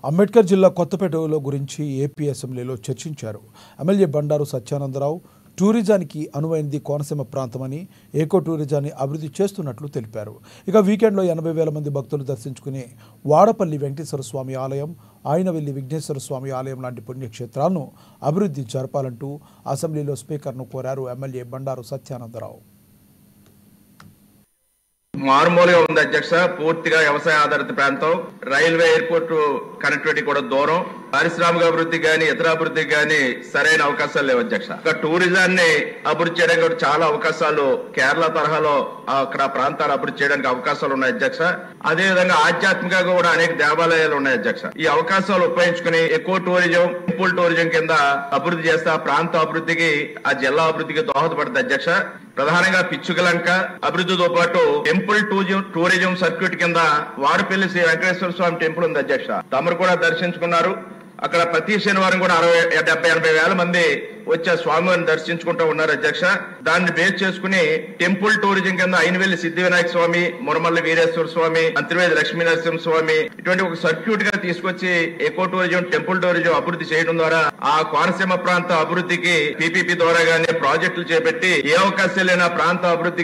అంబేద్కర్ జిల్లా కొత్తపేటలో గురించి ఏపీ అసెంబ్లీలో చర్చించారు. ఎమ్మెల్యే బండారు సత్యానందరావు టూరిజానికి అనువైనది కోనసీమ ప్రాంతమని, ఏకో టూరిజాన్ని అభివృద్ధి చేస్తున్నట్లు తెలిపారు. ఇక వీకెండ్లో 80,000 మంది భక్తులు దర్శించుకునే వాడపల్లి వెంకటేశ్వర స్వామి ఆలయం, ఆయనవెల్లి విఘ్నేశ్వర స్వామి ఆలయం లాంటి పుణ్యక్షేత్రాలను అభివృద్ధి జరపాలంటూ అసెంబ్లీలో స్పీకర్ను కోరారు ఎమ్మెల్యే బండారు సత్యానందరావు. మారుమూలగా ఉంది అధ్యక్ష. పూర్తిగా వ్యవసాయ ఆధారిత ప్రాంతం, రైల్వే ఎయిర్పోర్ట్ కనెక్టివిటీ కూడా దూరం, పారిశ్రామిక అభివృద్ధి గాని ఇతర అభివృద్ధికి గాని సరైన అవకాశాలు లేవు అధ్యక్ష. ఇక టూరిజాన్ని అభివృద్ధి చేయడానికి కూడా చాలా అవకాశాలు కేరళ తరహాలో అక్కడ ప్రాంతాలు అభివృద్ధి చేయడానికి అవకాశాలు ఉన్నాయి అధ్యక్ష. అదే విధంగా ఆధ్యాత్మికంగా కూడా అనేక దేవాలయాలు ఉన్నాయి అధ్యక్ష. ఈ అవకాశాలు ఉపయోగించుకుని ఎక్కువ టూరిజం, టెంపుల్ టూరిజం కింద అభివృద్ధి చేస్తే ఆ ప్రాంత అభివృద్ధికి, ఆ జిల్లా అభివృద్ధికి దోహదపడుతుంది అధ్యక్ష. ప్రధానంగా పిచ్చుకలంక అభివృద్ధితో పాటు టెంపుల్ టూరిజం సర్క్యూట్ కింద వాడపల్లి శ్రీ వెంకటేశ్వర స్వామి టెంపుల్ ఉంది అధ్యక్ష. తమరు కూడా దర్శించుకున్నారు. అక్కడ ప్రతి శనివారం కూడా 70,000-80,000 మంది వచ్చే స్వామివారిని దర్శించుకుంటూ ఉన్నారు అధ్యక్ష. దాన్ని బేస్ చేసుకుని టెంపుల్ టూరిజం కింద అయినవెల్లి సిద్ధి వినాయక స్వామి, మురమల్లి వీరేశ్వర స్వామి, అంతర్వేది లక్ష్మీ నరసింహ స్వామి ఇటువంటి ఒక సర్క్యూట్ గా తీసుకొచ్చి ఎకో టూరిజం, టెంపుల్ టూరిజం అభివృద్ధి చేయడం ద్వారా ఆ కోనసీమ ప్రాంత అభివృద్ధికి PPP ద్వారా గానీ ప్రాజెక్టులు చేపట్టి ఏ అవకాశాలైనా ప్రాంత అభివృద్ధి